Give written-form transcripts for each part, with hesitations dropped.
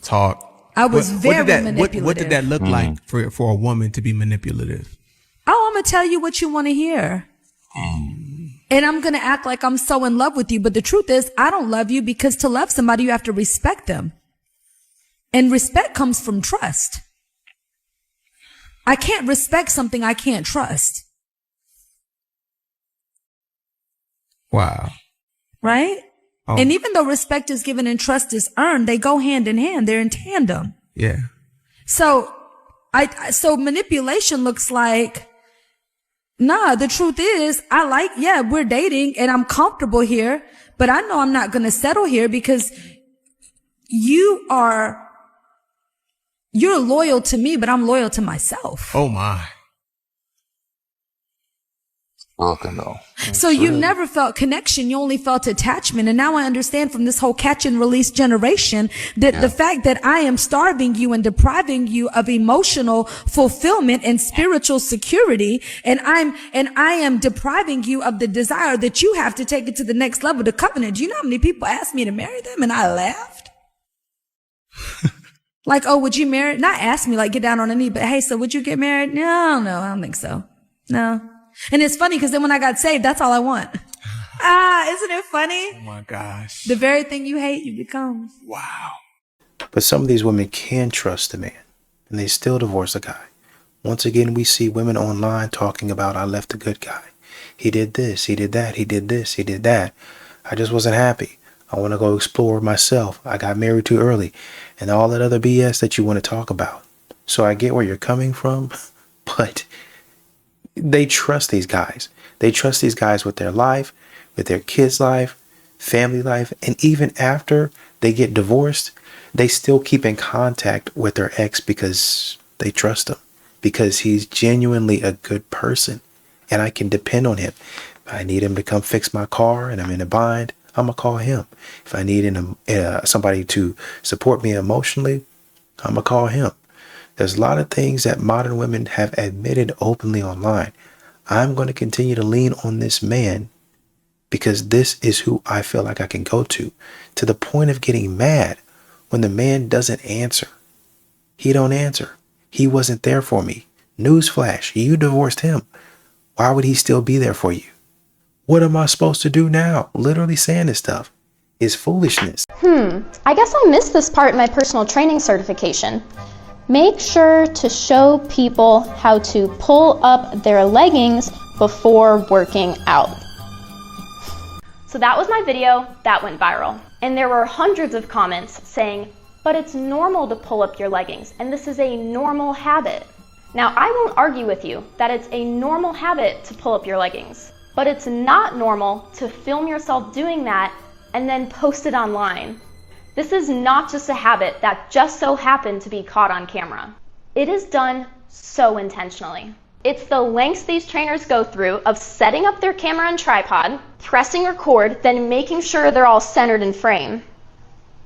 Talk. I was very manipulative. What did that look like for a woman to be manipulative? Oh, I'm going to tell you what you want to hear. And I'm going to act like I'm so in love with you. But the truth is, I don't love you, because to love somebody, you have to respect them. And respect comes from trust. I can't respect something I can't trust. Wow. Right? Oh. And even though respect is given and trust is earned, they go hand in hand. They're in tandem. Yeah. So manipulation looks like, nah, the truth is, we're dating and I'm comfortable here, but I know I'm not going to settle here because you're loyal to me, but I'm loyal to myself. Oh my. Broken though. So you never felt connection. You only felt attachment. And now I understand from this whole catch and release generation that the fact that I am starving you and depriving you of emotional fulfillment and spiritual security. And I am depriving you of the desire that you have to take it to the next level, the covenant. Do you know how many people asked me to marry them? And I laughed. Like, oh, would you marry? Not ask me, like, get down on a knee, but hey, so would you get married? No, I don't think so. No. And it's funny because then when I got saved, that's all I want. Isn't it funny? Oh my gosh. The very thing you hate, you become. Wow. But some of these women can trust a man, and they still divorce a guy. Once again, we see women online talking about, I left a good guy. He did this, he did that, he did this, he did that. I just wasn't happy. I want to go explore myself. I got married too early. And all that other BS that you want to talk about. So I get where you're coming from, but they trust these guys. They trust these guys with their life, with their kids' life, family life, and even after they get divorced, they still keep in contact with their ex because they trust him, because he's genuinely a good person, and I can depend on him. If I need him to come fix my car and I'm in a bind, I'm going to call him. If I need somebody to support me emotionally, I'm going to call him. There's a lot of things that modern women have admitted openly online. I'm going to continue to lean on this man because this is who I feel like I can go to the point of getting mad when the man doesn't answer. He don't answer. He wasn't there for me. Newsflash, you divorced him. Why would he still be there for you? What am I supposed to do now? Literally saying this stuff is foolishness. I guess I missed this part in my personal training certification. Make sure to show people how to pull up their leggings before working out. So that was my video that went viral. And there were hundreds of comments saying, but it's normal to pull up your leggings, and this is a normal habit. Now, I won't argue with you that it's a normal habit to pull up your leggings, but it's not normal to film yourself doing that and then post it online. This is not just a habit that just so happened to be caught on camera. It is done so intentionally. It's the lengths these trainers go through of setting up their camera and tripod, pressing record, then making sure they're all centered in frame,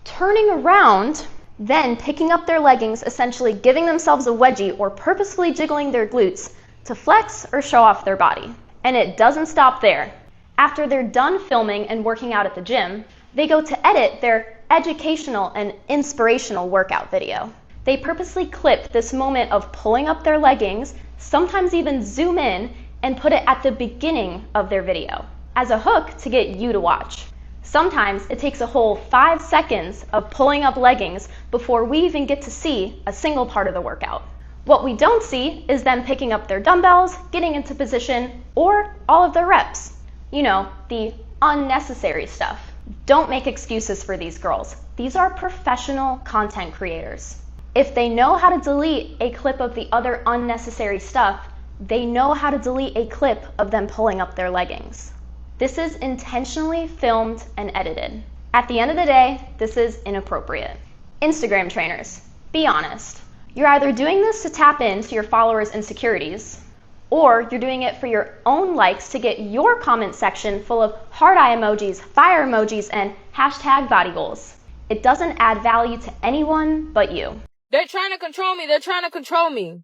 turning around, then picking up their leggings, essentially giving themselves a wedgie or purposefully jiggling their glutes to flex or show off their body. And it doesn't stop there. After they're done filming and working out at the gym, they go to edit their educational and inspirational workout video. They purposely clip this moment of pulling up their leggings, sometimes even zoom in and put it at the beginning of their video as a hook to get you to watch. Sometimes it takes a whole 5 seconds of pulling up leggings before we even get to see a single part of the workout. What we don't see is them picking up their dumbbells, getting into position, or all of their reps. You know, the unnecessary stuff. Don't make excuses for these girls. These are professional content creators. If they know how to delete a clip of the other unnecessary stuff, they know how to delete a clip of them pulling up their leggings. This is intentionally filmed and edited. At the end of the day, this is inappropriate. Instagram trainers, be honest. You're either doing this to tap into your followers' insecurities, or you're doing it for your own likes to get your comment section full of heart eye emojis, fire emojis, and hashtag body goals. It doesn't add value to anyone but you. They're trying to control me. They're trying to control me.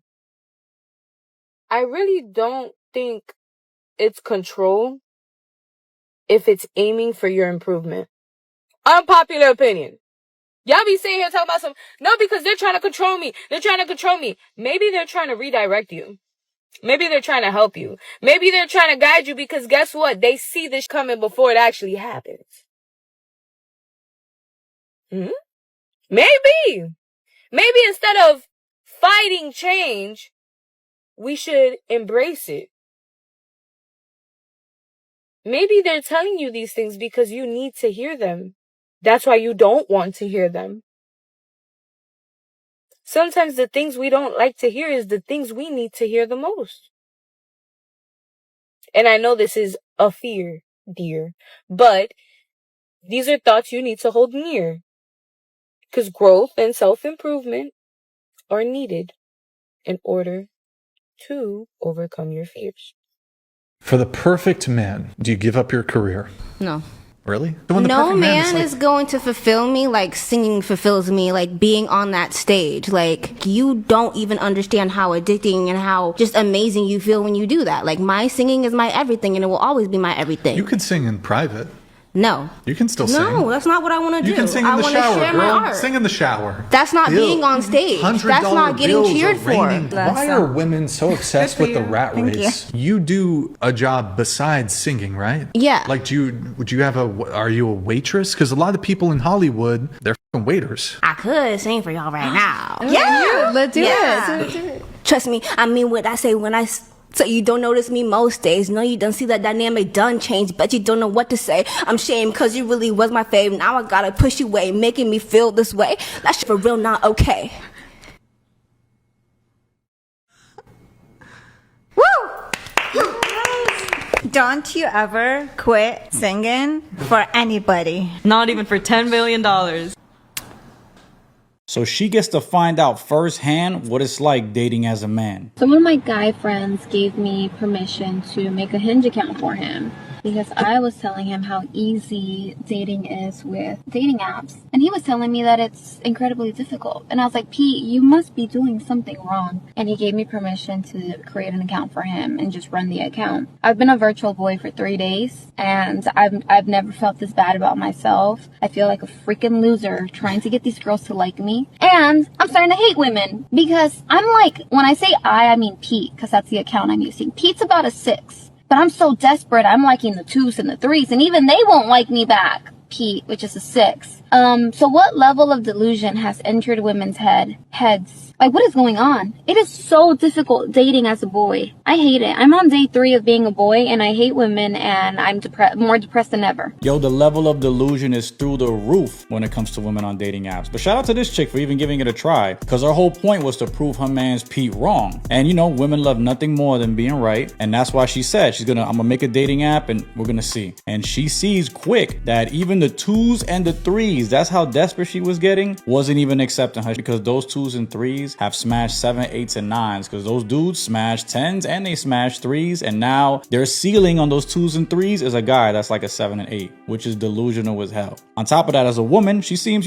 I really don't think it's control if it's aiming for your improvement. Unpopular opinion. Y'all be sitting here talking about no, because they're trying to control me. They're trying to control me. Maybe they're trying to redirect you. Maybe they're trying to help you. Maybe they're trying to guide you because guess what? They see this coming before it actually happens. Maybe instead of fighting change, we should embrace it. Maybe they're telling you these things because you need to hear them. That's why you don't want to hear them. Sometimes the things we don't like to hear is the things we need to hear the most. And I know this is a fear, dear, but these are thoughts you need to hold near. Because growth and self-improvement are needed in order to overcome your fears. For the perfect man, do you give up your career? No. Really? No man is going to fulfill me like singing fulfills me, like being on that stage. Like, you don't even understand how addicting and how just amazing you feel when you do that. Like, my singing is my everything, and it will always be my everything. You can sing in private. No. You can still sing. No, that's not what I want to do. You can sing in the shower, share girl. my art. Sing in the shower. That's not being on stage. That's not getting cheered for. Why are women so obsessed with the rat race? You do a job besides singing, right? Yeah. Like, are you a waitress? Because a lot of people in Hollywood, they're fucking waiters. I could sing for y'all right now. Yeah, let's do it. Trust me, I mean what I say when I... So you don't notice me most days. No, you don't see that dynamic done change, but you don't know what to say. I'm shamed because you really was my fave. Now I gotta push you away, making me feel this way. That shit for real not okay. Woo! Don't you ever quit singing for anybody. Not even for $10 million. So she gets to find out firsthand what it's like dating as a man. So one of my guy friends gave me permission to make a Hinge account for him because I was telling him how easy dating is with dating apps. And he was telling me that it's incredibly difficult. And I was like, Pete, you must be doing something wrong. And he gave me permission to create an account for him and just run the account. I've been a virtual boy for 3 days and I've never felt this bad about myself. I feel like a freaking loser trying to get these girls to like me. And I'm starting to hate women because I'm like, when I say I mean Pete, because that's the account I'm using. Pete's about a 6. But I'm so desperate, I'm liking the 2s and the 3s, and even they won't like me back, Pete, which is a 6. So what level of delusion has entered women's heads? Like, what is going on? It is so difficult dating as a boy. I hate it. I'm on day 3 of being a boy, and I hate women, and I'm more depressed than ever. Yo, the level of delusion is through the roof when it comes to women on dating apps. But shout out to this chick for even giving it a try, because her whole point was to prove her man's Pete wrong. And you know, women love nothing more than being right, and that's why she said I'm gonna make a dating app, and we're gonna see. And she sees quick that even the 2s and the 3s, that's how desperate she was getting, wasn't even accepting her, because those 2s and 3s have smashed 7, 8s, and 9s, because those dudes smashed 10s and they smashed 3s, and now their ceiling on those 2s and 3s is a guy that's like a 7 and 8, which is delusional as hell. On top of that, as a woman, she seems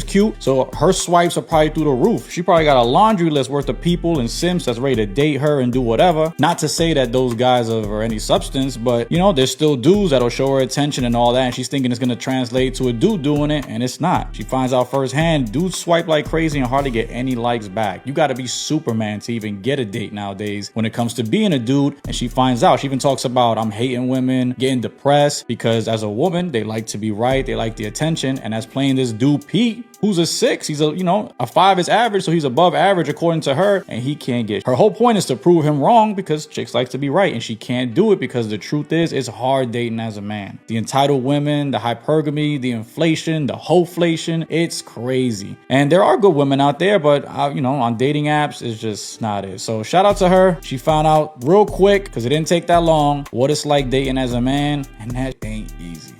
cute, so her swipes are probably through the roof. She probably got a laundry list worth of people and simps that's ready to date her and do whatever. Not to say that those guys are any substance, but you know, there's still dudes that'll show her attention and all that, and she's thinking it's gonna translate to a dude doing it, and it's not. She finds out firsthand dudes swipe like crazy and hardly get any likes back. You gotta be Superman to even get a date nowadays when it comes to being a dude. And she finds out, she even talks about, I'm hating women, getting depressed, because as a woman, they like to be right, they like the attention. And as playing this dude Pete, who's a 6, he's a 5 is average, so he's above average according to her, and he can't get. Her whole point is to prove him wrong, because chicks like to be right, and she can't do it because the truth is, it's hard dating as a man. The entitled women, the hypergamy, the inflation, the hoflation, it's crazy. And there are good women out there, but on dating apps, it's just not it. So shout out to her. She found out real quick, because it didn't take that long, what it's like dating as a man, and that ain't easy.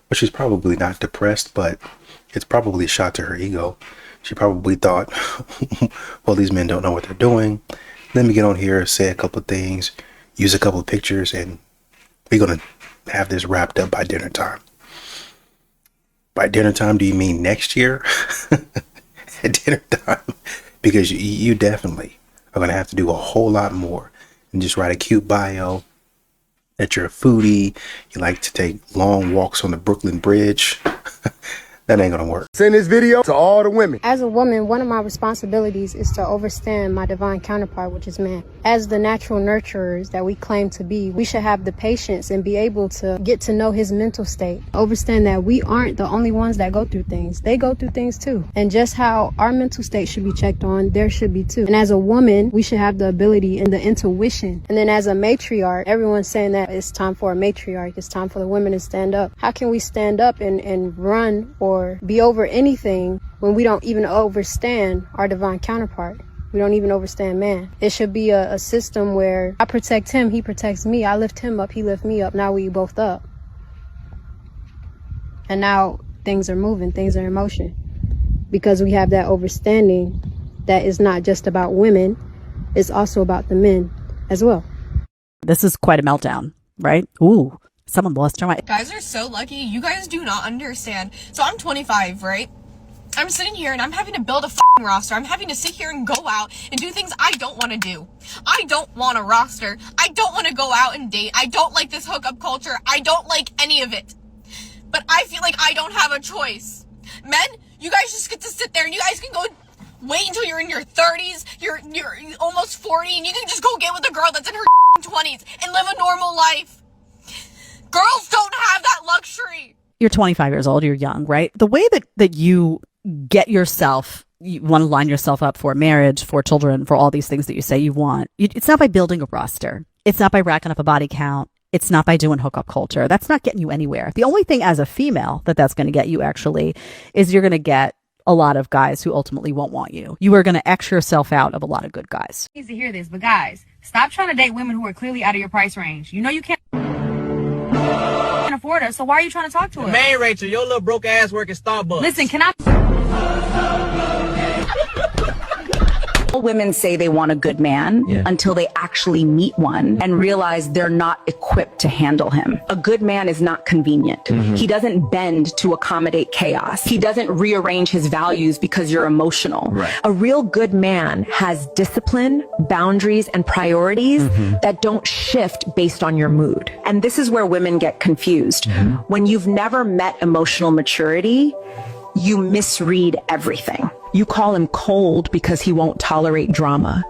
But she's probably not depressed, but it's probably a shot to her ego. She probably thought, well, these men don't know what they're doing. Let me get on here, say a couple of things, use a couple of pictures, and we're going to have this wrapped up by dinner time. By dinner time, do you mean next year? At dinner time? Because you definitely are going to have to do a whole lot more than just write a cute bio that you're a foodie, you like to take long walks on the Brooklyn Bridge. That ain't gonna work. Send this video to all the women. As a woman, one of my responsibilities is to overstand my divine counterpart, which is man. As the natural nurturers that we claim to be, we should have the patience and be able to get to know his mental state. Understand that we aren't the only ones that go through things. They go through things too. And just how our mental state should be checked on, there should be too. And as a woman, we should have the ability and the intuition. And then as a matriarch, everyone's saying that it's time for a matriarch. It's time for the women to stand up. How can we stand up and run or be over anything when we don't even understand our divine counterpart? We don't even understand man. It should be a system where I protect him, he protects me. I lift him up, he lifts me up. Now we both up. And now things are moving, things are in motion. Because we have that understanding that is not just about women, it's also about the men as well. This is quite a meltdown, right? Ooh, someone lost their mind. Guys are so lucky. You guys do not understand. So I'm 25, right? I'm sitting here and I'm having to build a f***ing roster. I'm having to sit here and go out and do things I don't want to do. I don't want a roster. I don't want to go out and date. I don't like this hookup culture. I don't like any of it. But I feel like I don't have a choice. Men, you guys just get to sit there and you guys can go wait until you're in your 30s, you're almost 40, and you can just go get with a girl that's in her 20s and live a normal life. Girls don't have that luxury. You're 25 years old, you're young, right? The way that you get yourself, you want to line yourself up for marriage, for children, for all these things that you say you want. It's not by building a roster. It's not by racking up a body count. It's not by doing hookup culture. That's not getting you anywhere. The only thing as a female that's going to get you actually is you're going to get a lot of guys who ultimately won't want you. You are going to X yourself out of a lot of good guys. Needs to hear this, but guys, stop trying to date women who are clearly out of your price range. You know you can't afford us, so why are you trying to talk to us? Man, Rachel, your little broke ass work at Starbucks. Listen, can I? Women say they want a good man until they actually meet one and realize they're not equipped to handle him. A good man is not convenient. He doesn't bend to accommodate chaos. He doesn't rearrange his values because you're emotional. A real good man has discipline, boundaries, and priorities that don't shift based on your mood. And this is where women get confused. When you've never met emotional maturity, you misread everything. You call him cold because he won't tolerate drama.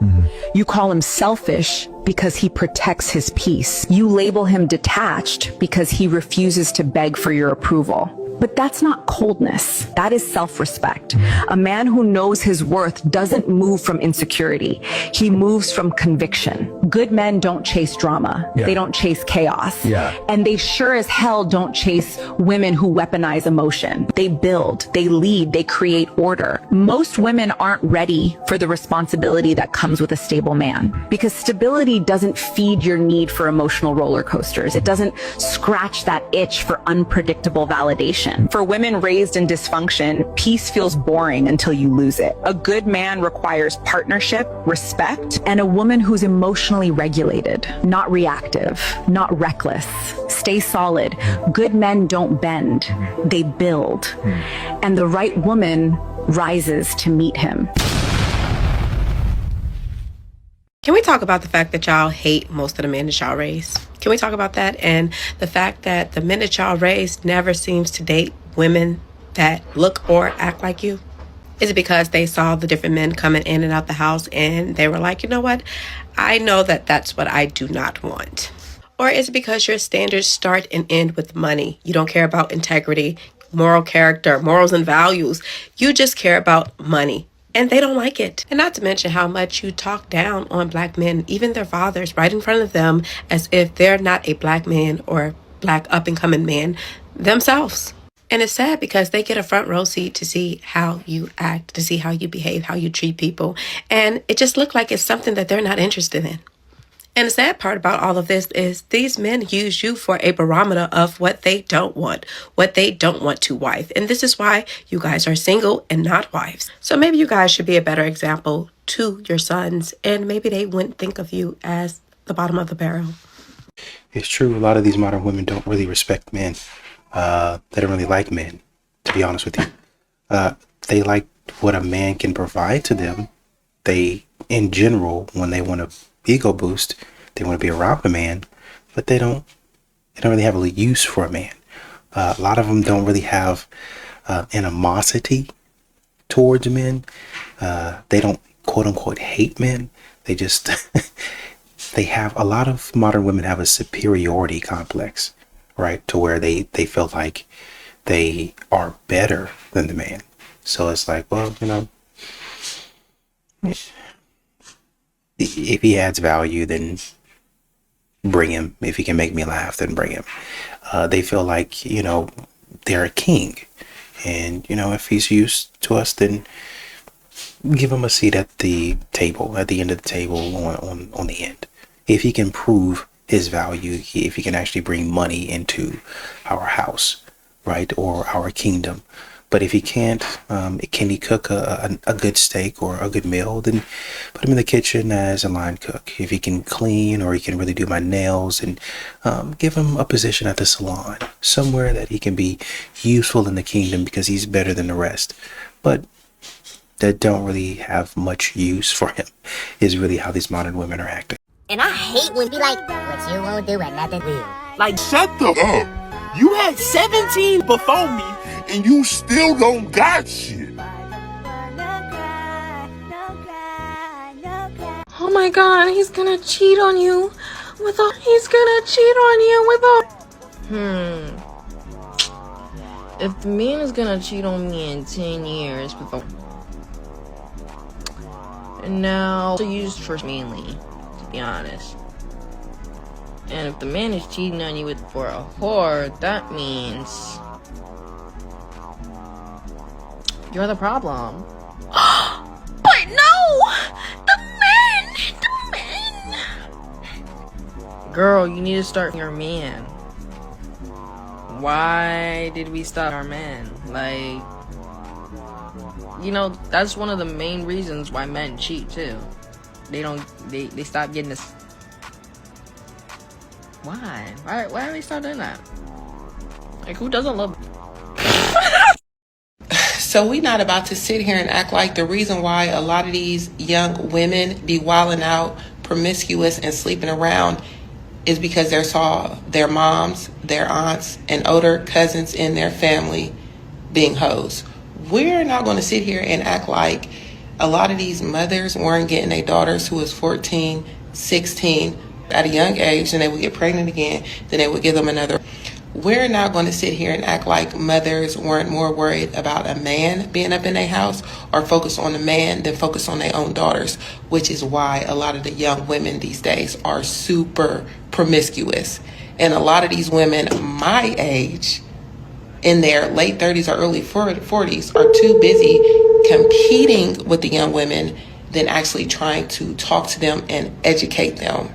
You call him selfish because he protects his peace. You label him detached because he refuses to beg for your approval. But that's not coldness. That is self-respect. A man who knows his worth doesn't move from insecurity. He moves from conviction. Good men don't chase drama. They don't chase chaos. And they sure as hell don't chase women who weaponize emotion. They build, they lead, they create order. Most women aren't ready for the responsibility that comes with a stable man, because stability doesn't feed your need for emotional roller coasters. It doesn't scratch that itch for unpredictable validation. For women raised in dysfunction, peace feels boring until you lose it. A good man requires partnership, respect, and a woman who's emotionally regulated, not reactive, not reckless. Stay solid. Good men don't bend, they build. And the right woman rises to meet him. Can we talk about the fact that y'all hate most of the men that y'all raise? Can we talk about that? And the fact that the men that y'all raised never seems to date women that look or act like you? Is it because they saw the different men coming in and out the house and they were like, you know what? I know that that's what I do not want. Or is it because your standards start and end with money? You don't care about integrity, moral character, morals and values. You just care about money. And they don't like it. And not to mention how much you talk down on black men, even their fathers, right in front of them, as if they're not a black man or black up-and-coming man themselves. And it's sad because they get a front row seat to see how you act, to see how you behave, how you treat people. And it just looks like it's something that they're not interested in. And the sad part about all of this is these men use you for a barometer of what they don't want to wife. And this is why you guys are single and not wives. So maybe you guys should be a better example to your sons, and maybe they wouldn't think of you as the bottom of the barrel. It's true. A lot of these modern women don't really respect men. They don't really like men, to be honest with you. They like what a man can provide to them. They, in general, when they want to ego boost, they want to be around a man, but they don't really have a use for a man. A lot of them don't really have animosity towards men. They don't quote unquote hate men. They just they have a lot of modern women have a superiority complex, right? To where they feel like they are better than the man. So it's like, well, you know, if he adds value, then bring him. If he can make me laugh, then bring him. They feel like, you know, they're a king. And, you know, if he's used to us, then give him a seat at the table, at the end of the table on the end. If he can prove his value, if he can actually bring money into our house, right, or our kingdom. But if he can't, can he cook a good steak or a good meal, then put him in the kitchen as a line cook. If he can clean or he can really do my nails, and give him a position at the salon, somewhere that he can be useful in the kingdom because he's better than the rest. But that don't really have much use for him is really how these modern women are acting. And I hate when be like, what you won't do and nothing will. Like, shut the up. You had 17 before me, and you still don't got shit. Oh my god, he's gonna cheat on you with a. He's gonna cheat on you with a. If the man is gonna cheat on me in 10 years with a. And now, used for mainly, to be honest. And if the man is cheating on you for a whore, that means you're the problem. But no! The men! Girl, you need to start your man. Why did we stop our men? Like, you know, that's one of the main reasons why men cheat too. They stop getting this. Why do they start doing that? Like, who doesn't love? So we not about to sit here and act like the reason why a lot of these young women be wilding out, promiscuous, and sleeping around is because they saw their moms, their aunts, and older cousins in their family being hoes. We're not going to sit here and act like a lot of these mothers weren't getting their daughters who was 14, 16 at a young age, and they would get pregnant again, then they would give them another. We're not going to sit here and act like mothers weren't more worried about a man being up in their house or focus on a man than focus on their own daughters, which is why a lot of the young women these days are super promiscuous. And a lot of these women my age, in their late 30s or early 40s, are too busy competing with the young women than actually trying to talk to them and educate them.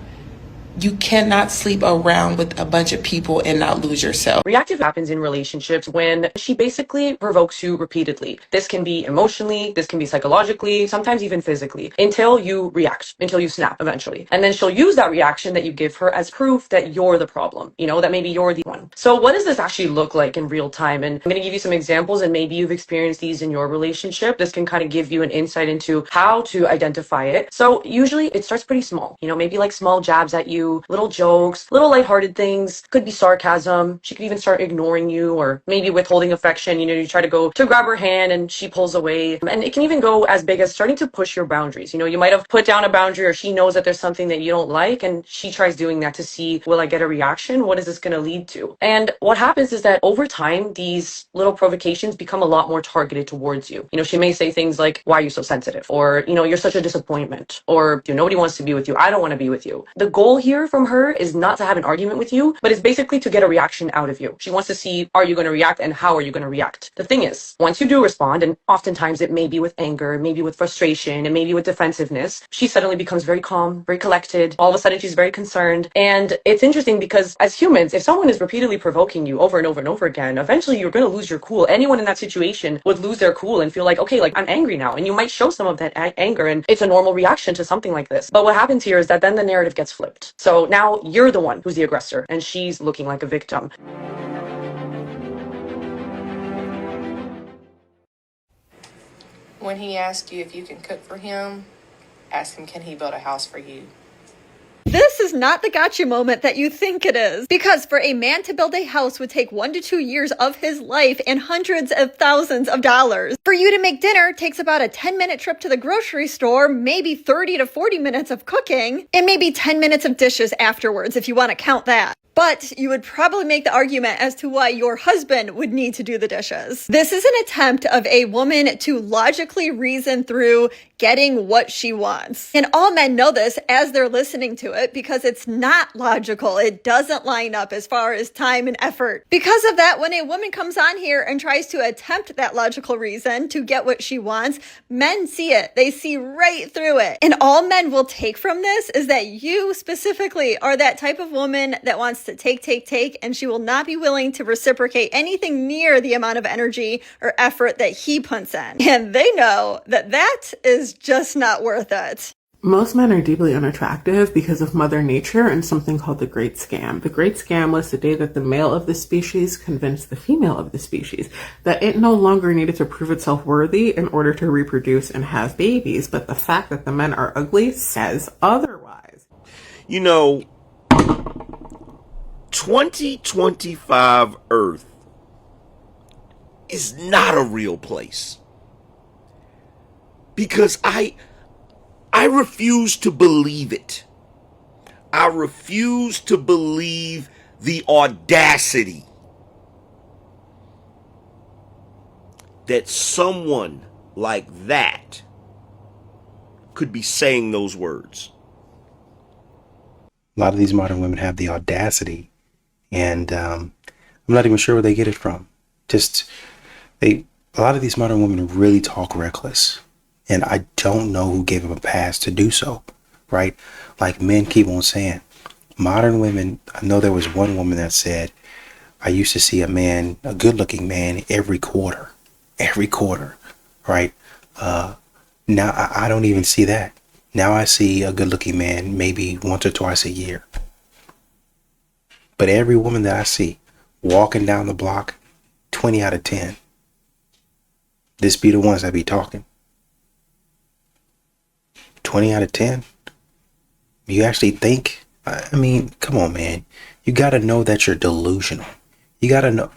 You cannot sleep around with a bunch of people and not lose yourself. Reactive happens in relationships when she basically provokes you repeatedly. This can be emotionally, this can be psychologically, sometimes even physically, until you react, until you snap eventually. And then she'll use that reaction that you give her as proof that you're the problem, you know, that maybe you're the one. So what does this actually look like in real time? And I'm going to give you some examples, and maybe you've experienced these in your relationship. This can kind of give you an insight into how to identify it. So usually it starts pretty small, you know, maybe like small jabs at you, little jokes, little lighthearted things, could be sarcasm. She could even start ignoring you, or maybe withholding affection. You know, you try to go to grab her hand and she pulls away. And it can even go as big as starting to push your boundaries. You know, you might have put down a boundary, or she knows that there's something that you don't like, and she tries doing that to see, will I get a reaction? What is this going to lead to? And what happens is that over time, these little provocations become a lot more targeted towards you. You know, she may say things like, why are you so sensitive? Or, you know, you're such a disappointment. Or, you know, nobody wants to be with you. I don't want to be with you. The goal here from her is not to have an argument with you, but it's basically to get a reaction out of you. She wants to see, are you going to react, and how are you going to react? The thing is, once you do respond, and oftentimes it may be with anger, maybe with frustration, and maybe with defensiveness, she suddenly becomes very calm, very collected. All of a sudden she's very concerned. And it's interesting because as humans, if someone is repeatedly provoking you over and over and over again, eventually you're going to lose your cool. Anyone in that situation would lose their cool and feel like, okay, like I'm angry now. And you might show some of that anger, and it's a normal reaction to something like this. But what happens here is that then the narrative gets flipped. So now you're the one who's the aggressor, and she's looking like a victim. When he asks you if you can cook for him, ask him, can he build a house for you? This is not the gotcha moment that you think it is. Because for a man to build a house would take 1 to 2 years of his life and hundreds of thousands of dollars. For you to make dinner takes about a 10-minute trip to the grocery store, maybe 30 to 40 minutes of cooking, and maybe 10 minutes of dishes afterwards if you want to count that. But you would probably make the argument as to why your husband would need to do the dishes. This is an attempt of a woman to logically reason through getting what she wants. And all men know this as they're listening to it because it's not logical. It doesn't line up as far as time and effort. Because of that, when a woman comes on here and tries to attempt that logical reason to get what she wants, men see it. They see right through it. And all men will take from this is that you specifically are that type of woman that wants to take, and she will not be willing to reciprocate anything near the amount of energy or effort that he puts in. And they know that that is just not worth it. Most men are deeply unattractive because of Mother Nature and something called the Great Scam. The Great Scam was the day that the male of the species convinced the female of the species that it no longer needed to prove itself worthy in order to reproduce and have babies, but the fact that the men are ugly says otherwise. You know, 2025 Earth is not a real place. Because I refuse to believe it. I refuse to believe the audacity that someone like that could be saying those words. A lot of these modern women have the audacity, and I'm not even sure where they get it from. A lot of these modern women really talk reckless. And I don't know who gave them a pass to do so, right? Like men keep on saying, modern women, I know there was one woman that said, I used to see a good looking man every quarter, right? Now I don't even see that. Now I see a good looking man maybe once or twice a year. But every woman that I see walking down the block, 20 out of 10, this be the ones that be talking. 20 out of 10? You actually think? I mean, come on, man. You got to know that you're delusional. You got to know.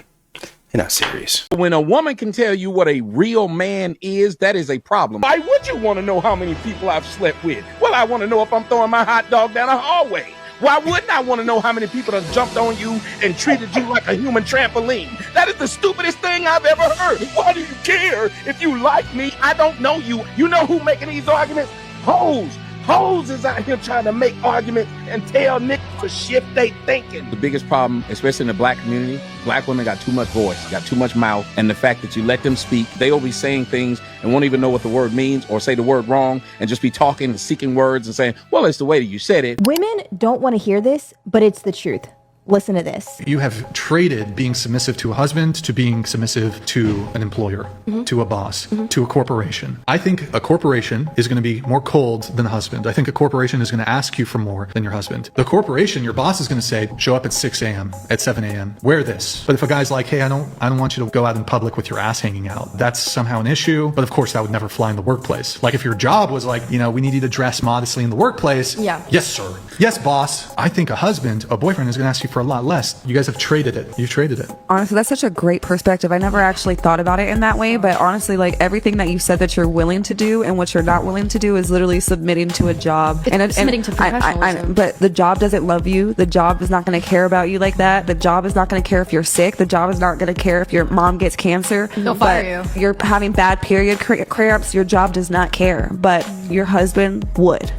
You're not serious. When a woman can tell you what a real man is, that is a problem. Why would you want to know how many people I've slept with? Well, I want to know if I'm throwing my hot dog down a hallway. Why wouldn't I want to know how many people have jumped on you and treated you like a human trampoline? That is the stupidest thing I've ever heard. Why do you care if you like me? I don't know you. You know who making these arguments? Hoes. Hoes is out here trying to make arguments and tell niggas to shift they thinking. The biggest problem, especially in the black community, black women got too much voice, got too much mouth, and the fact that you let them speak, they will be saying things and won't even know what the word means or say the word wrong and just be talking and seeking words and saying, well, it's the way that you said it. Women don't want to hear this, but it's the truth. Listen to this. You have traded being submissive to a husband to being submissive to an employer, to a boss, to a corporation. I think a corporation is going to be more cold than a husband. I think a corporation is going to ask you for more than your husband. The corporation, your boss is going to say, show up at 6 a.m., at 7 a.m., wear this. But if a guy's like, hey, I don't want you to go out in public with your ass hanging out, that's somehow an issue. But of course, that would never fly in the workplace. Like if your job was like, we need you to dress modestly in the workplace. Yeah. Yes, sir. Yes, boss. I think a boyfriend is going to ask you for a lot less. You guys have traded it. You've traded it. Honestly, that's such a great perspective. I never actually thought about it in that way, but honestly, like everything that you said that you're willing to do and what you're not willing to do is literally submitting to a job. Submitting to professionalism. But the job doesn't love you. The job is not going to care about you like that. The job is not going to care if you're sick. The job is not going to care if your mom gets cancer. They'll fire you. You're having bad period cramps. Your job does not care, but your husband would.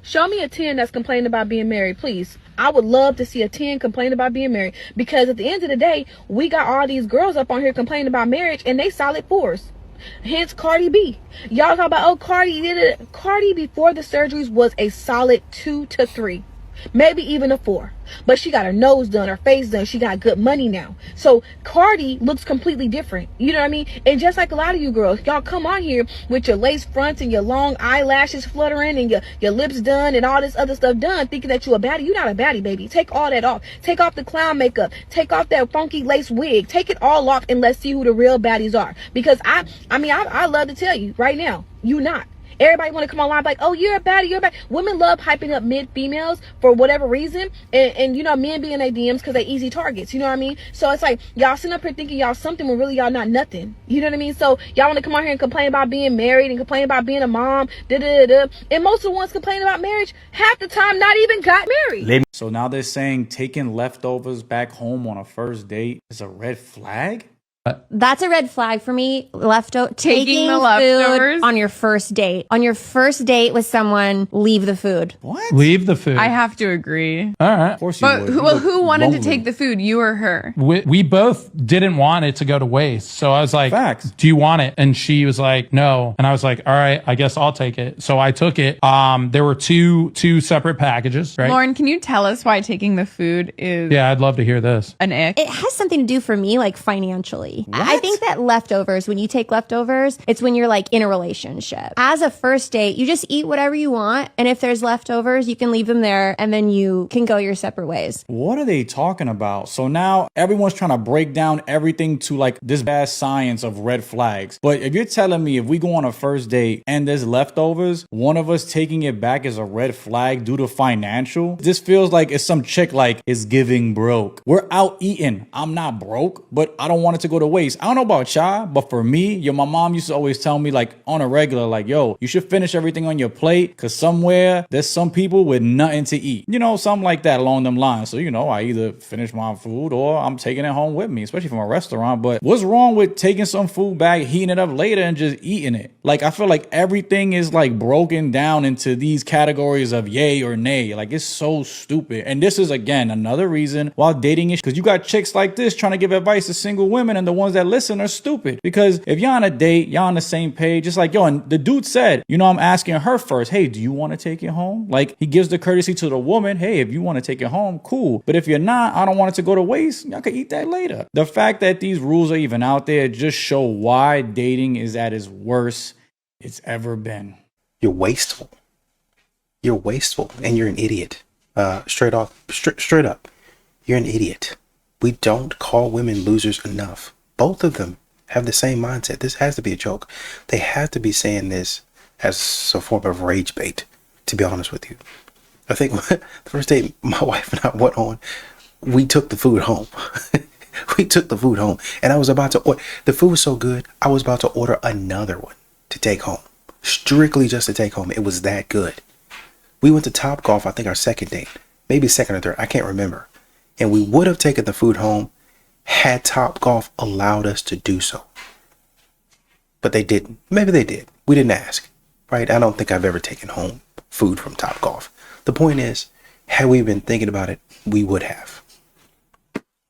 Show me a 10 that's complaining about being married, please. I would love to see a 10 complain about being married, because at the end of the day, we got all these girls up on here complaining about marriage and they solid 4s. Hence Cardi B. Y'all talk about, oh, Cardi did it. Cardi before the surgeries was a solid 2 to 3. Maybe even a 4. But she got her nose done, her face done. She got good money now. So Cardi looks completely different. You know what I mean? And just like a lot of you girls, y'all come on here with your lace fronts and your long eyelashes fluttering and your lips done and all this other stuff done, thinking that you a baddie. You're not a baddie, baby. Take all that off. Take off the clown makeup. Take off that funky lace wig. Take it all off and let's see who the real baddies are. Because I love to tell you right now, you not. Everybody want to come online like, oh, you're a baddie, you're a baddie. Women love hyping up females for whatever reason. And you know, men being their DMs because they easy targets. You know what I mean? So it's like, y'all sitting up here thinking y'all something when really y'all not nothing. You know what I mean? So y'all want to come out here and complain about being married and complain about being a mom. And most of the ones complaining about marriage, half the time not even got married. So now they're saying taking leftovers back home on a first date is a red flag? That's a red flag for me. Taking the food leftovers on your first date. On your first date with someone, leave the food. What? Leave the food. I have to agree. All right. Of course you But would. who wanted to take the food? You or her? We both didn't want it to go to waste. So I was like, Facts. do you want it? And she was like, no. And I was like, all right, I guess I'll take it. So I took it. There were two separate packages, right? Lauren, can you tell us why taking the food is Yeah, I'd love to hear this. an ick? It has something to do for me, like financially. I think that leftovers, when you take leftovers, it's when you're like in a relationship. As a first date, you just eat whatever you want. And if there's leftovers, you can leave them there and then you can go your separate ways. What are they talking about? So now everyone's trying to break down everything to like this bad science of red flags. But if you're telling me if we go on a first date and there's leftovers, one of us taking it back is a red flag due to financial, this feels like it's some chick like is giving broke. We're out eating. I'm not broke, but I don't want it to go to waste. I don't know about y'all, but for me, my mom used to always tell me like on a regular, like, yo, you should finish everything on your plate because somewhere there's some people with nothing to eat. You know, something like that along them lines. So, you know, I either finish my food or I'm taking it home with me, especially from a restaurant. But what's wrong with taking some food back, heating it up later and just eating it? Like, I feel like everything is like broken down into these categories of yay or nay. Like, it's so stupid. And this is, again, another reason why dating is because you got chicks like this trying to give advice to single women, and the ones that listen are stupid. Because if you're on a date, you're on the same page. It's like, yo, and the dude said, you know, I'm asking her first, hey, do you want to take it home? Like, he gives the courtesy to the woman, hey, if you want to take it home, cool. But if you're not, I don't want it to go to waste. Y'all can eat that later. The fact that these rules are even out there just show why dating is at its worst it's ever been. You're wasteful. You're wasteful and you're an idiot. Straight up. You're an idiot. We don't call women losers enough. Both of them have the same mindset. This has to be a joke. They have to be saying this as a form of rage bait, to be honest with you. I think the first date my wife and I went on, we took the food home. We took the food home. And I was about to order. The food was so good, I was about to order another one to take home. Strictly just to take home. It was that good. We went to Topgolf, I think our second date. Maybe second or third. I can't remember. And we would have taken the food home had Topgolf allowed us to do so. But they didn't. Maybe they did. We didn't ask. Right? I don't think I've ever taken home food from Topgolf. The point is, had we been thinking about it, we would have.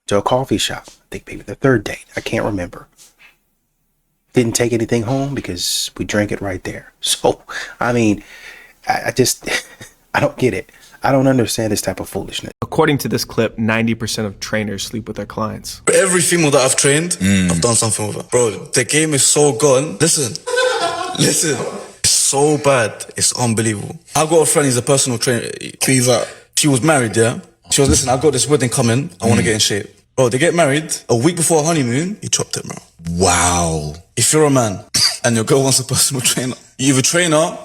To a coffee shop. I think maybe the third date. I can't remember. Didn't take anything home because we drank it right there. So, I mean, I just, I don't get it. I don't understand this type of foolishness. According to this clip, 90% of trainers sleep with their clients. Every female that I've trained, I've done something with her. Bro, the game is so gone. Listen. It's so bad. It's unbelievable. I've got a friend, he's a personal trainer. She was married, yeah? She was, listen, I've got this wedding coming. I want to get in shape. Bro, they get married. A week before honeymoon, he chopped it, bro. Wow. If you're a man and your girl wants a personal trainer, you either train her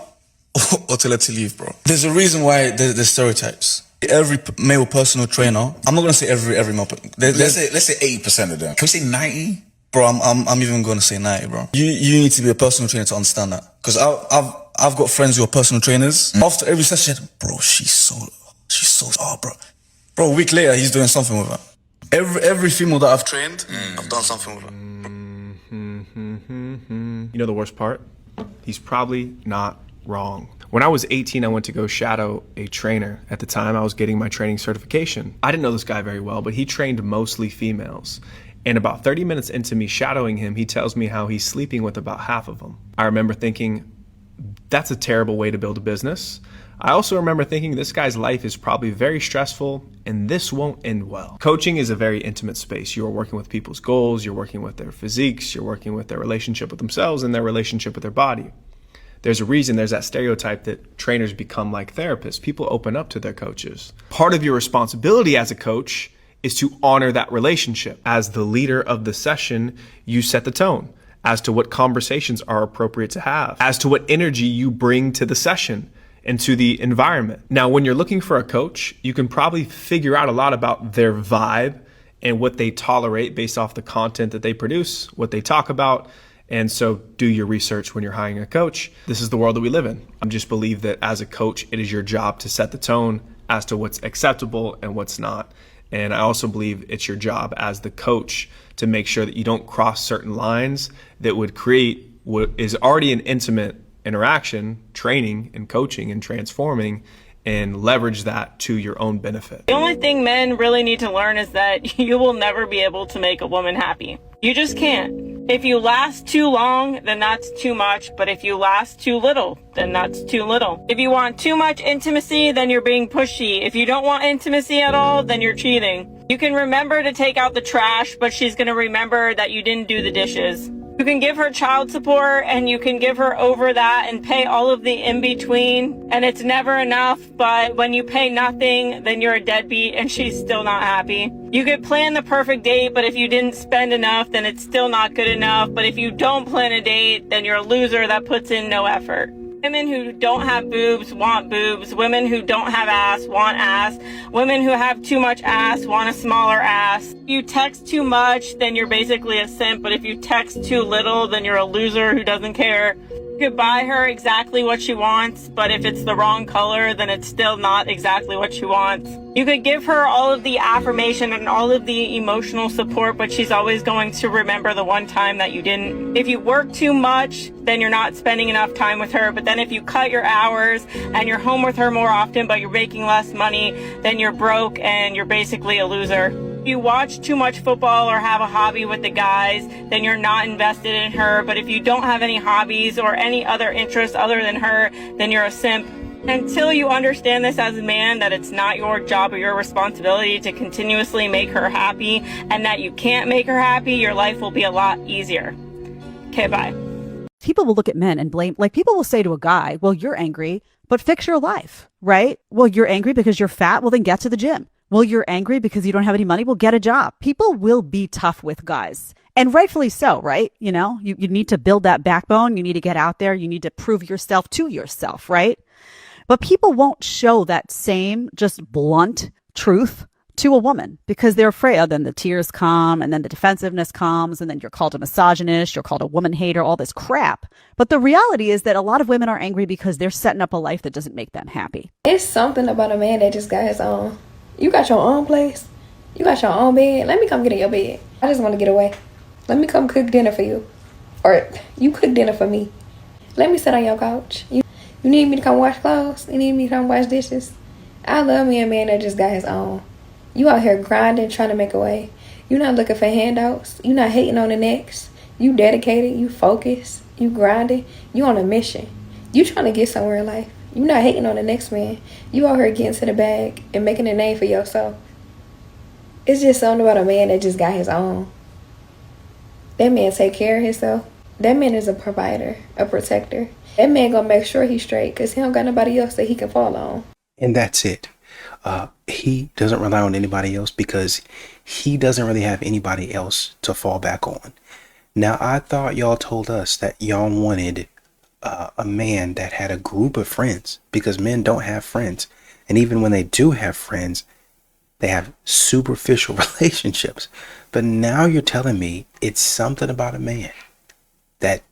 or tell her to leave, bro. There's a reason why there's stereotypes. Every male personal trainer, I'm not gonna say every male, but let's say 80% of them. Can we say 90? Bro, I'm even gonna say 90, bro. You need to be a personal trainer to understand that. Because I've got friends who are personal trainers. After every session, bro, she's so bro. Bro, a week later, he's doing something with her. Every female that I've trained, I've done something with her. You know the worst part? He's probably not wrong. When I was 18, I went to go shadow a trainer. At the time, I was getting my training certification. I didn't know this guy very well, but he trained mostly females. And about 30 minutes into me shadowing him, he tells me how he's sleeping with about half of them. I remember thinking, that's a terrible way to build a business. I also remember thinking this guy's life is probably very stressful and this won't end well. Coaching is a very intimate space. You are working with people's goals, you're working with their physiques, you're working with their relationship with themselves and their relationship with their body. There's a reason there's that stereotype that trainers become like therapists. People open up to their coaches. Part of your responsibility as a coach is to honor that relationship. As the leader of the session, you set the tone. as to what conversations are appropriate to have, as to what energy you bring to the session and to the environment. Now, when you're looking for a coach, you can probably figure out a lot about their vibe and what they tolerate based off the content that they produce, what they talk about. And so do your research when you're hiring a coach. This is the world that we live in. I just believe that as a coach, it is your job to set the tone as to what's acceptable and what's not. And I also believe it's your job as the coach to make sure that you don't cross certain lines that would create what is already an intimate interaction, training and coaching and transforming, and leverage that to your own benefit. The only thing men really need to learn is that you will never be able to make a woman happy. You just can't. If you last too long, then that's too much. But if you last too little, then that's too little. If you want too much intimacy, then you're being pushy. If you don't want intimacy at all, then you're cheating. You can remember to take out the trash, but she's going to remember that you didn't do the dishes. You can give her child support and you can give her over that and pay all of the in-between, and it's never enough. But when you pay nothing, then you're a deadbeat and she's still not happy. You could plan the perfect date, but if you didn't spend enough, then it's still not good enough. But if you don't plan a date, then you're a loser that puts in no effort. Women who don't have boobs want boobs. Women who don't have ass want ass. Women who have too much ass want a smaller ass. If you text too much, then you're basically a simp. But if you text too little, then you're a loser who doesn't care. You could buy her exactly what she wants, but if it's the wrong color, then it's still not exactly what she wants. You could give her all of the affirmation and all of the emotional support, but she's always going to remember the one time that you didn't. If you work too much, then you're not spending enough time with her. But then if you cut your hours and you're home with her more often, but you're making less money, then you're broke and you're basically a loser. If you watch too much football or have a hobby with the guys, then you're not invested in her. But if you don't have any hobbies or any other interests other than her, then you're a simp. Until you understand this as a man, that it's not your job or your responsibility to continuously make her happy, and that you can't make her happy, your life will be a lot easier. Okay, bye. People will look at men and blame, like people will say to a guy, well, you're angry, but fix your life, right? Well, you're angry because you're fat. Well, then get to the gym. Well, you're angry because you don't have any money. Well, get a job. People will be tough with guys, and rightfully so, right? You know, you need to build that backbone. You need to get out there. You need to prove yourself to yourself, right? But people won't show that same just blunt truth to a woman because they're afraid. Oh, then the tears come and then the defensiveness comes and then you're called a misogynist, you're called a woman hater, all this crap. But the reality is that a lot of women are angry because they're setting up a life that doesn't make them happy. It's something about a man that just got his own. You got your own place. You got your own bed. Let me come get in your bed. I just want to get away. Let me come cook dinner for you. Or you cook dinner for me. Let me sit on your couch. You need me to come wash clothes? You need me to come wash dishes? I love me a man that just got his own. You out here grinding, trying to make a way. You not looking for handouts. You not hating on the next. You dedicated. You focused. You grinding. You on a mission. You trying to get somewhere in life. You not hating on the next man. You out here getting to the bag and making a name for yourself. It's just something about a man that just got his own. That man take care of himself. That man is a provider, a protector. That man gonna make sure he's straight because he don't got nobody else that he can fall on. And that's it. He doesn't rely on anybody else because he doesn't really have anybody else to fall back on. Now, I thought y'all told us that y'all wanted a man that had a group of friends because men don't have friends. And even when they do have friends, they have superficial relationships. But now you're telling me it's something about a man that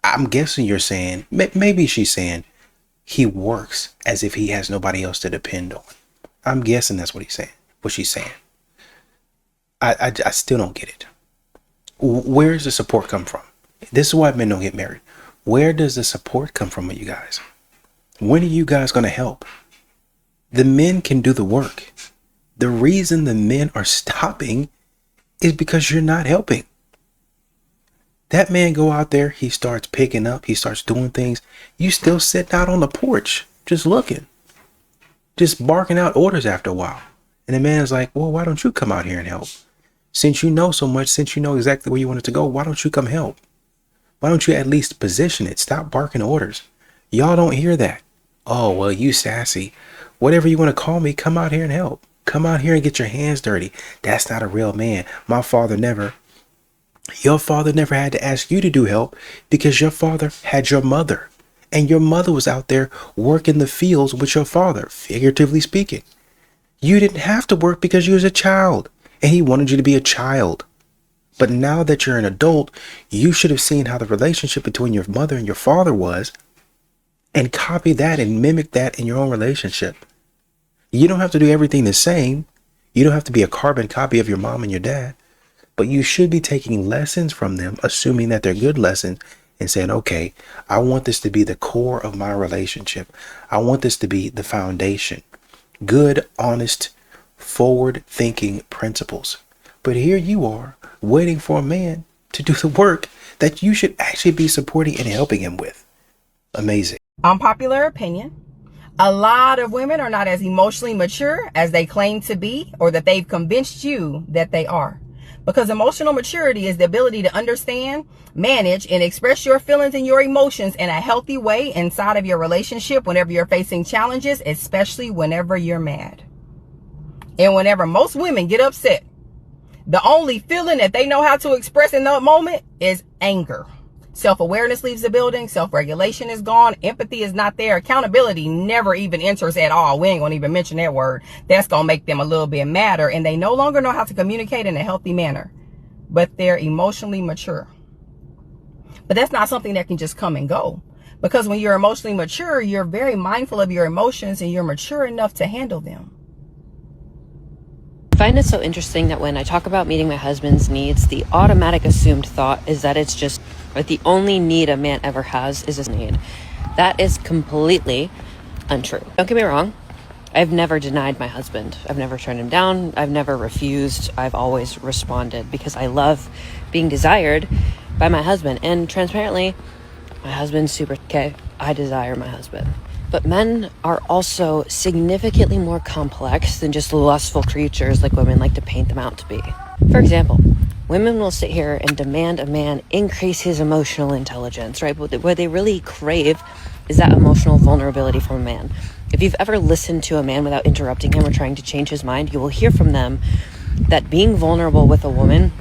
I'm guessing you're saying, maybe she's saying, he works as if he has nobody else to depend on. I'm guessing that's what she's saying. I still don't get it. Where does the support come from? This is why men don't get married. Where does the support come from with you guys? When are you guys going to help? The men can do the work. The reason the men are stopping is because you're not helping. That man go out there, he starts picking up, he starts doing things. You still sitting out on the porch, just looking, just barking out orders after a while. And the man is like, well, why don't you come out here and help? Since you know so much, since you know exactly where you want it to go, why don't you come help? Why don't you at least position it? Stop barking orders. Y'all don't hear that. Oh, well, you sassy. Whatever you want to call me, come out here and help. Come out here and get your hands dirty. That's not a real man. My father never. Your father never had to ask you to do help because your father had your mother. And your mother was out there working the fields with your father, figuratively speaking. You didn't have to work because you was a child, and he wanted you to be a child. But now that you're an adult, you should have seen how the relationship between your mother and your father was and copy that and mimic that in your own relationship. You don't have to do everything the same. You don't have to be a carbon copy of your mom and your dad, but you should be taking lessons from them, assuming that they're good lessons, and saying, okay, I want this to be the core of my relationship. I want this to be the foundation. Good, honest, forward-thinking principles. But here you are, waiting for a man to do the work that you should actually be supporting and helping him with. Amazing. Unpopular opinion. A lot of women are not as emotionally mature as they claim to be, or that they've convinced you that they are. Because emotional maturity is the ability to understand, manage, and express your feelings and your emotions in a healthy way inside of your relationship whenever you're facing challenges, especially whenever you're mad. And whenever most women get upset, the only feeling that they know how to express in that moment is anger. Self-awareness leaves the building. Self-regulation is gone. Empathy is not there. Accountability never even enters at all. We ain't gonna even mention that word. That's gonna make them a little bit madder, and they no longer know how to communicate in a healthy manner. But they're emotionally mature. But that's not something that can just come and go. Because when you're emotionally mature, you're very mindful of your emotions and you're mature enough to handle them. I find it so interesting that when I talk about meeting my husband's needs, the automatic assumed thought is that it's just that the only need a man ever has is his need. That is completely untrue. Don't get me wrong. I've never denied my husband. I've never turned him down. I've never refused. I've always responded because I love being desired by my husband. And transparently, my husband's super okay. I desire my husband. But men are also significantly more complex than just lustful creatures like women like to paint them out to be. For example, women will sit here and demand a man increase his emotional intelligence, right? But what they really crave is that emotional vulnerability from a man. If you've ever listened to a man without interrupting him or trying to change his mind, you will hear from them that being vulnerable with a woman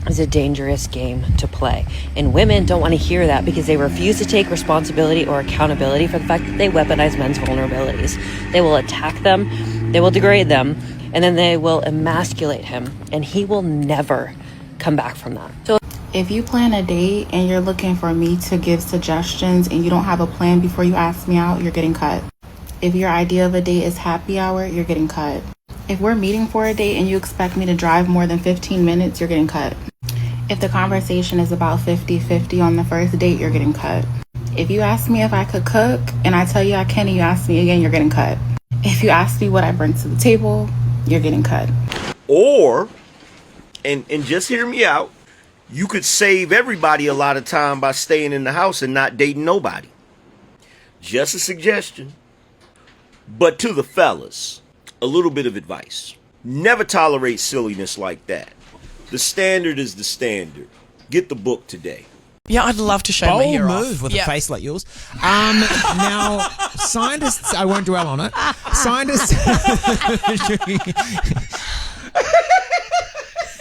is a dangerous game to play. And women don't want to hear that because they refuse to take responsibility or accountability for the fact that they weaponize men's vulnerabilities. They will attack them, they will degrade them, and then they will emasculate him, and he will never come back from that. So if you plan a date and you're looking for me to give suggestions and you don't have a plan before you ask me out, you're getting cut. If your idea of a date is happy hour, you're getting cut. If we're meeting for a date and you expect me to drive more than 15 minutes, you're getting cut. If the conversation is about 50-50 on the first date, you're getting cut. If you ask me if I could cook and I tell you I can and you ask me again, you're getting cut. If you ask me what I bring to the table, you're getting cut. Or, and just hear me out, you could save everybody a lot of time by staying in the house and not dating nobody. Just a suggestion. But to the fellas, a little bit of advice. Never tolerate silliness like that. The standard is the standard. Get the book today. Yeah, I'd love to show my Bold ear move off. with a face like yours. Now, scientists, I won't dwell on it. Scientists.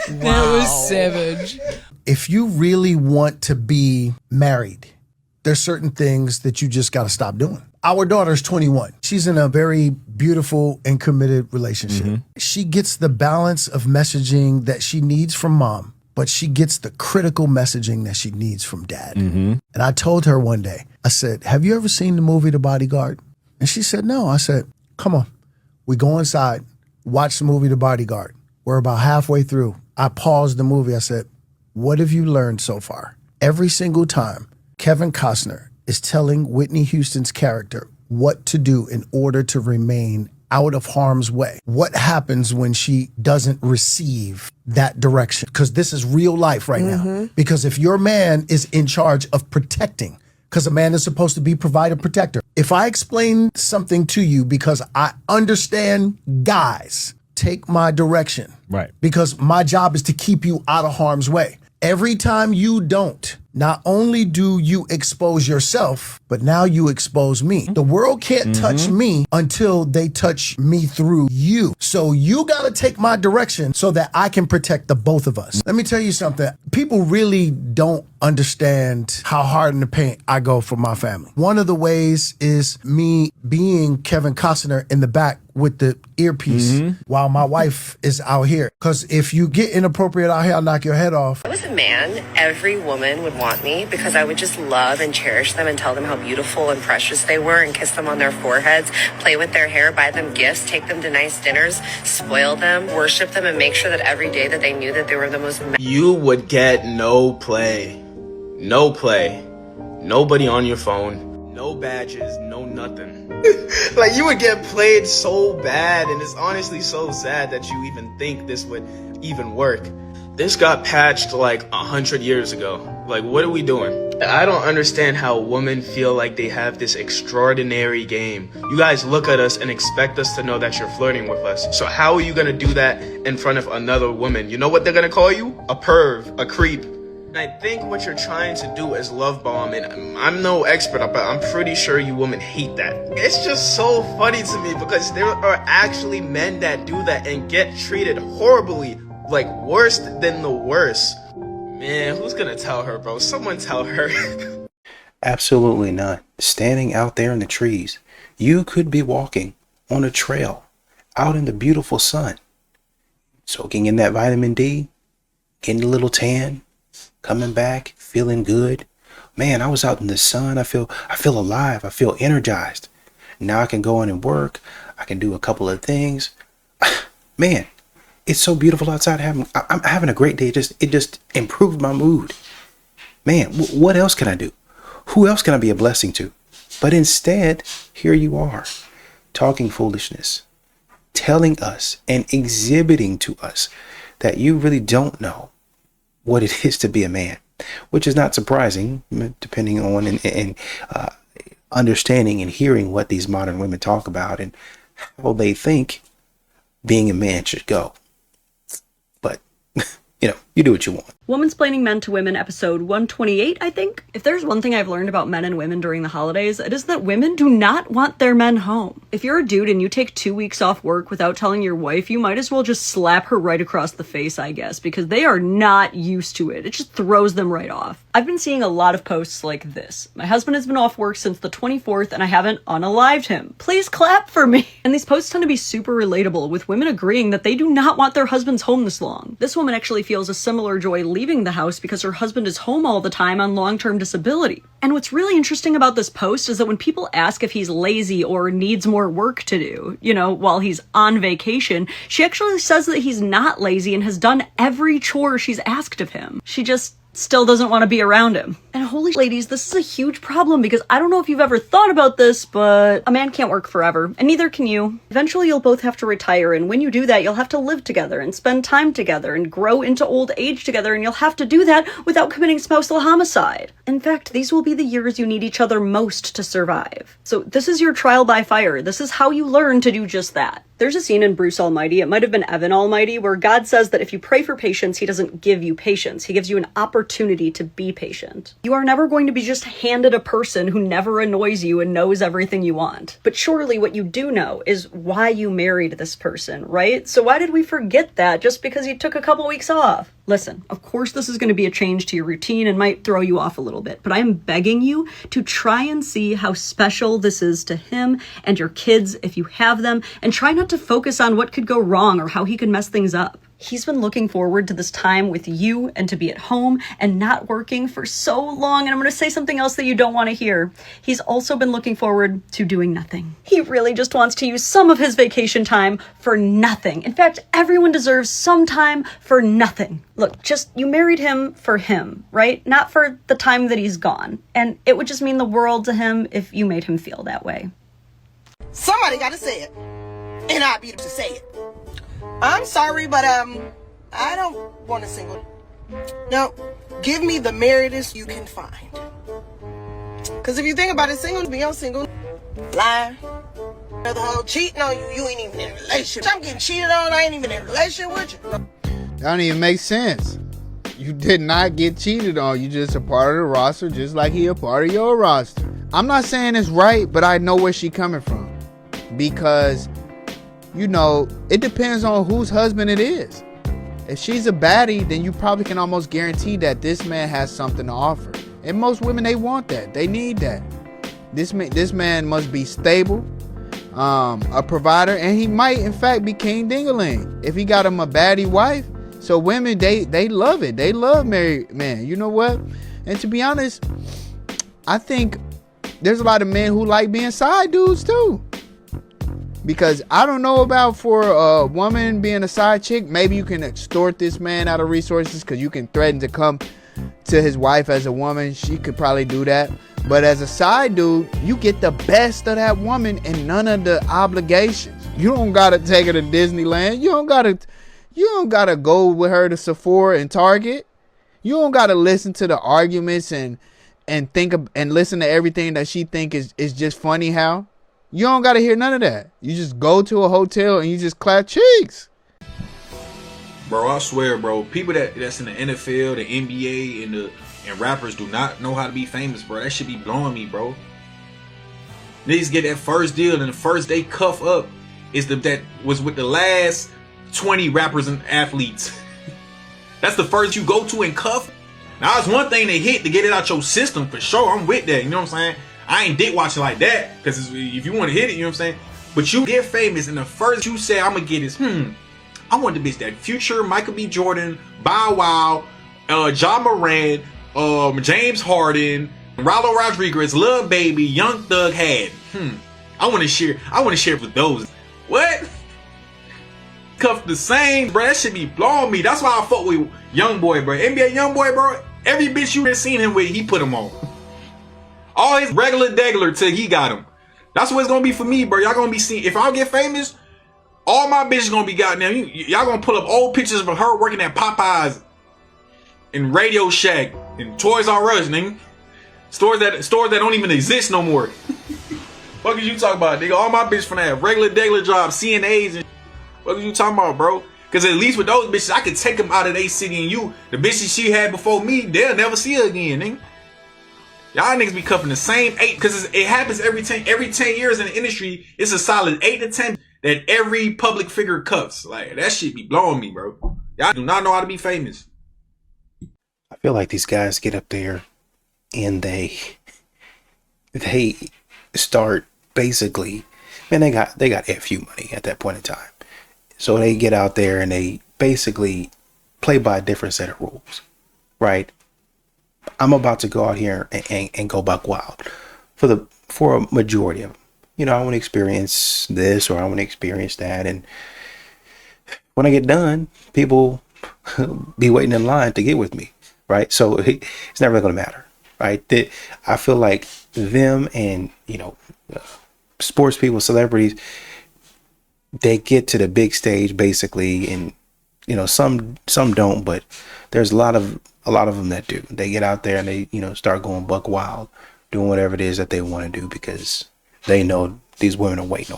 That was savage. If you really want to be married, there's certain things that you just got to stop doing. Our daughter's 21. She's in a very beautiful and committed relationship. She gets the balance of messaging that she needs from mom, but she gets the critical messaging that she needs from dad. And I told her one day, I said, have you ever seen the movie The Bodyguard? And she said, no. I said, come on. We go inside, watch the movie The Bodyguard. We're about halfway through. I paused the movie. I said, what have you learned so far? Every single time Kevin Costner is telling Whitney Houston's character what to do in order to remain out of harm's way. What happens when she doesn't receive that direction? Because this is real life right now. Because if your man is in charge of protecting, because a man is supposed to be provider protector. If I explain something to you because I understand guys, take my direction. Right. Because my job is to keep you out of harm's way. Every time you don't, not only do you expose yourself, but now you expose me. The world can't touch me until they touch me through you. So you got to take my direction so that I can protect the both of us. Let me tell you something. People really don't understand how hard in the paint I go for my family. One of the ways is me being Kevin Costner in the back with the earpiece while my wife is out here. Because if you get inappropriate out here, I'll knock your head off. If I was a man, every woman would want me because I would just love and cherish them and tell them how beautiful and precious they were and kiss them on their foreheads, play with their hair, buy them gifts, take them to nice dinners, spoil them, worship them, and make sure that every day that they knew that they were the most... You would get no play. No play. Nobody on your phone. No badges, no nothing. Like, you would get played so bad, and it's honestly so sad that you even think this would even work. This got patched like 100 years ago. Like, what are we doing? I don't understand how women feel like they have this extraordinary game. You guys look at us and expect us to know that you're flirting with us. So how are you gonna do that in front of another woman? You know what they're gonna call you? A perv, a creep. And I think what you're trying to do is love bomb, and I'm no expert, but I'm pretty sure you women hate that. It's just so funny to me because there are actually men that do that and get treated horribly, like worse than the worst. Man, who's gonna tell her, bro? Someone tell her. Absolutely not. Standing out there in the trees, you could be walking on a trail out in the beautiful sun, soaking in that vitamin D, getting a little tan, coming back, feeling good. Man, I was out in the sun. I feel alive. I feel energized. Now I can go in and work. I can do a couple of things. Man, it's so beautiful outside. I'm having a great day. It just improved my mood. Man, what else can I do? Who else can I be a blessing to? But instead, here you are, talking foolishness, telling us and exhibiting to us that you really don't know what it is to be a man, which is not surprising, depending on and understanding and hearing what these modern women talk about and how they think being a man should go. But, you do what you want. Womansplaining Men to Women, episode 128, I think. If there's one thing I've learned about men and women during the holidays, it is that women do not want their men home. If you're a dude and you take 2 weeks off work without telling your wife, you might as well just slap her right across the face, I guess, because they are not used to it. It just throws them right off. I've been seeing a lot of posts like this. My husband has been off work since the 24th and I haven't unalived him. Please clap for me. And these posts tend to be super relatable, with women agreeing that they do not want their husbands home this long. This woman actually feels a similar joy leaving the house because her husband is home all the time on long-term disability. And what's really interesting about this post is that when people ask if he's lazy or needs more work to do, while he's on vacation, she actually says that he's not lazy and has done every chore she's asked of him. She just still doesn't want to be around him. And holy ladies, this is a huge problem because I don't know if you've ever thought about this, but a man can't work forever, and neither can you. Eventually you'll both have to retire, and when you do that, you'll have to live together and spend time together and grow into old age together, and you'll have to do that without committing spousal homicide. In fact, these will be the years you need each other most to survive. So this is your trial by fire. This is how you learn to do just that. There's a scene in Bruce Almighty, it might have been Evan Almighty, where God says that if you pray for patience, he doesn't give you patience. He gives you an opportunity to be patient. You are never going to be just handed a person who never annoys you and knows everything you want. But surely what you do know is why you married this person, right? So why did we forget that just because you took a couple weeks off? Listen, of course this is going to be a change to your routine and might throw you off a little bit, but I am begging you to try and see how special this is to him and your kids if you have them, and try not to focus on what could go wrong or how he could mess things up. He's been looking forward to this time with you and to be at home and not working for so long. And I'm going to say something else that you don't want to hear. He's also been looking forward to doing nothing. He really just wants to use some of his vacation time for nothing. In fact, everyone deserves some time for nothing. Look, you married him for him, right? Not for the time that he's gone. And it would just mean the world to him if you made him feel that way. Somebody got to say it. And I'll be able to say it. I'm sorry, but I don't want a single. No, give me the marriedest you can find. Cause if you think about it, single, be on single, lying, the whole cheating on you, you ain't even in a relationship. I'm getting cheated on, I ain't even in a relationship with you. That don't even make sense. You did not get cheated on. You just a part of the roster, just like he a part of your roster. I'm not saying it's right, but I know where she coming from. Because, you know, it depends on whose husband it is. If she's a baddie, then you probably can almost guarantee that this man has something to offer. And most women, they want that. They need that. This man must be stable, a provider, and he might, in fact, be King Dingaling if he got him a baddie wife. So women, they love it. They love married men. You know what? And to be honest, I think there's a lot of men who like being side dudes too. Because I don't know about for a woman being a side chick, maybe you can extort this man out of resources because you can threaten to come to his wife as a woman. She could probably do that. But as a side dude, you get the best of that woman and none of the obligations. You don't gotta take her to Disneyland. You don't gotta go with her to Sephora and Target. You don't gotta listen to the arguments and think of, and listen to everything that she think is just funny how. You don't gotta hear none of that. You just go to a hotel and you just clap cheeks. Bro, I swear, bro, people that's in the NFL, the NBA, and rappers do not know how to be famous, bro. That should be blowing me, bro. Niggas get that first deal and the first they cuff up is that was with the last 20 rappers and athletes. That's the first you go to and cuff. Now it's one thing to hit to get it out your system for sure. I'm with that, you know what I'm saying? I ain't dick watching like that, because if you want to hit it, you know what I'm saying? But you get famous and the first you say I'm gonna get is, I want the bitch that Future, Michael B. Jordan, Bow Wow, John Moran, James Harden, Rollo Rodriguez, Lil Baby, Young Thug had. I want to share with those. What? Cuff the same, bro. That should be blowing me. That's why I fuck with Young Boy, bro. NBA Young Boy, bro. Every bitch you ever seen him with, he put him on. All his regular degular till he got him. That's what it's gonna be for me, bro. Y'all gonna be seeing, if I get famous, all my bitches gonna be goddamn. Y'all gonna pull up old pictures of her working at Popeyes and Radio Shack and Toys R Us, nigga. Stores that don't even exist no more. What is you talking about, nigga? All my bitches from that regular degular jobs, CNAs and what are you talking about, bro? Cause at least with those bitches, I could take them out of their city, and the bitches she had before me, they'll never see her again, nigga. Y'all niggas be cuffing the same 8, because it happens every 10 years in the industry. It's a solid 8 to 10 that every public figure cuffs. Like, that shit be blowing me, bro. Y'all do not know how to be famous. I feel like these guys get up there and they start basically, man, they got FU money at that point in time. So they get out there and they basically play by a different set of rules, right? I'm about to go out here and go buck wild for a majority of them. You know, I want to experience this or I want to experience that. And when I get done, people be waiting in line to get with me, right? So it's never going to matter, right? I feel like them and, you know, sports people, celebrities, they get to the big stage basically, and you know, some don't, but there's a lot of them that do. They get out there and they, you know, start going buck wild, doing whatever it is that they want to do because they know these women are waiting on